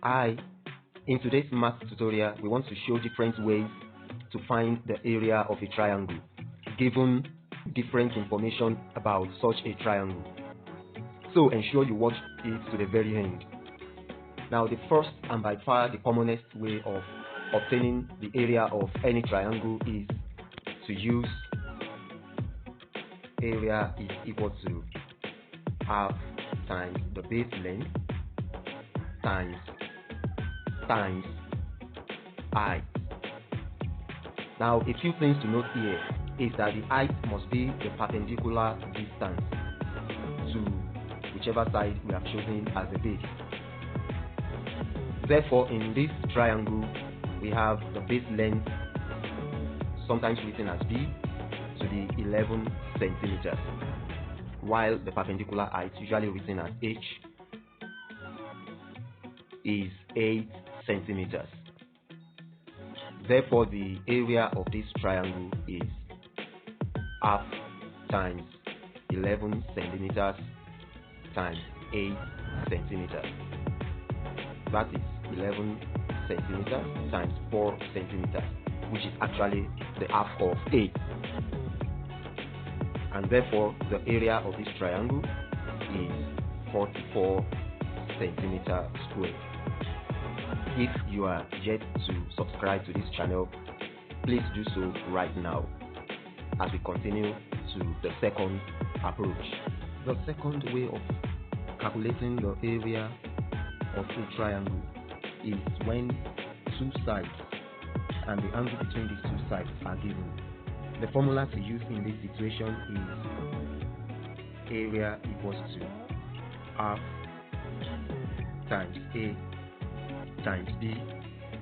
In today's math tutorial, we want to show different ways to find the area of a triangle, given different information about such a triangle. So ensure you watch it to the very end. Now, the first and by far the commonest way of obtaining the area of any triangle is to use area is equal to half times the base length times height. Now, a few things to note here is that the height must be the perpendicular distance to whichever side we have chosen as the base. Therefore, in this triangle, we have the base length, sometimes written as B, to be 11 centimeters, while the perpendicular height, usually written as H, is 8 centimeters. Therefore, the area of this triangle is half times 11 centimeters times 8 centimeters. That is 11 centimeters times 4 centimeters, which is actually the half of 8. And therefore, the area of this triangle is 44 centimeters squared. If you are yet to subscribe to this channel, please do so right now as we continue to the second approach. The second way of calculating the area of a triangle is when two sides and the angle between these two sides are given. The formula to use in this situation is area equals to half times A times B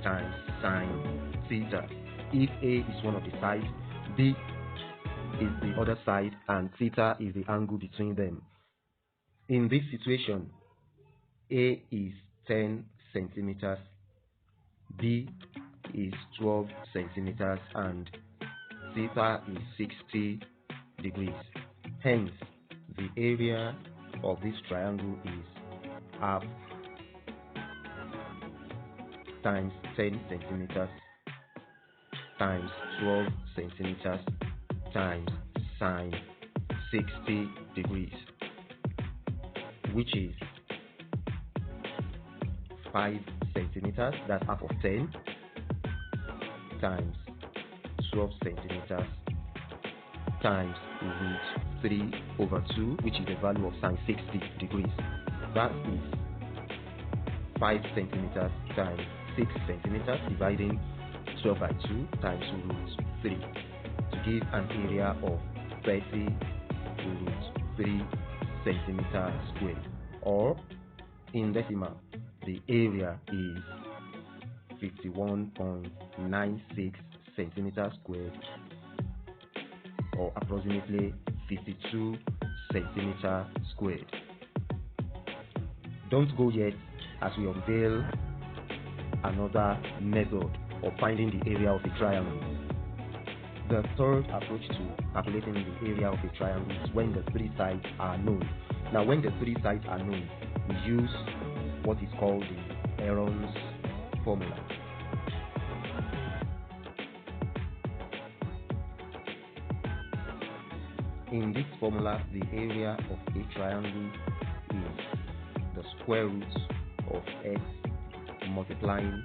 times sine theta. If A is one of the sides, B is the other side, and theta is the angle between them. In this situation, A is 10 centimeters, B is 12 centimeters, and theta is 60 degrees. Hence, the area of this triangle is half times 10 centimeters times 12 centimeters times sine 60 degrees, which is 5 centimeters, that's half of 10, times 12 centimeters times root 3 over 2, which is the value of sine 60 degrees. That is 5 centimeters times 6 centimeters dividing 12 by 2 times root 3 to give an area of 30 root 3 centimeters squared, or in decimal, the area is 51.96 centimeters squared, or approximately 52 centimeters squared. Don't go yet, as we unveil another method of finding the area of a triangle. The third approach to calculating the area of a triangle is when the three sides are known. Now, when the three sides are known, we use what is called the Heron's formula. In this formula, the area of a triangle is the square root of x multiplying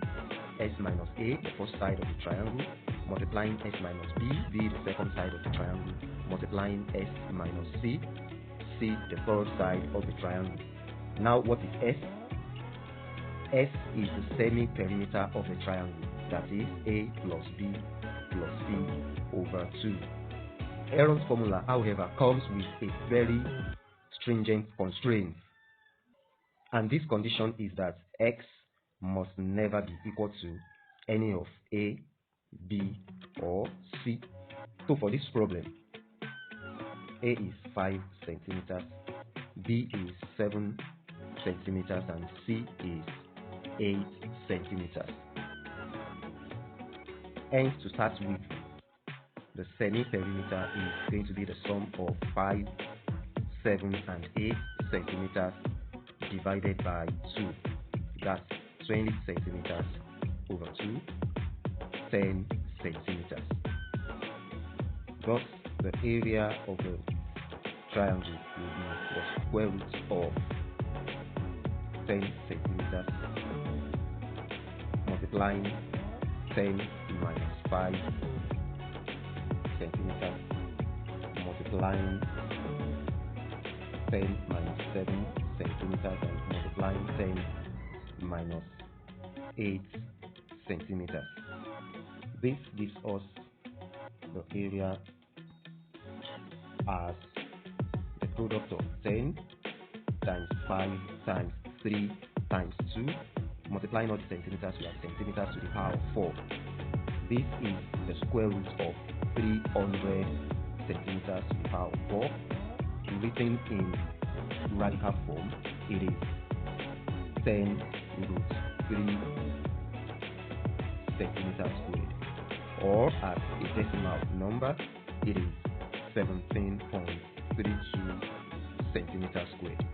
s minus a, the first side of the triangle, multiplying s minus b, b the second side of the triangle, multiplying s minus c, c the third side of the triangle. Now, what is s? S is the semi-perimeter of the triangle, that is a plus b plus c over 2. Heron's formula, however, comes with a very stringent constraint, and this condition is that x must never be equal to any of a, b, or c. So for this problem, a is 5 centimeters, b is 7 centimeters, and c is 8 centimeters. Hence, to start with, the semi-perimeter is going to be the sum of 5, 7, and 8 centimeters divided by 2. That's 20 centimeters over 2, 10 centimeters. Thus, the area of the triangle will be the square root of 10 centimeters multiplying 10 minus 5 centimeters multiplying 10 minus 7 centimeters and multiplying 10 minus 8 centimeters. This gives us the area as the product of 10 times 5 times 3 times 2. Multiplying all the centimeters, we have centimeters to the power of 4. This is the square root of 300 centimeters to the power of 4. Written in radical form, it is 10 root 3 centimeters squared, or as a decimal number, it is 17.32 centimeters squared.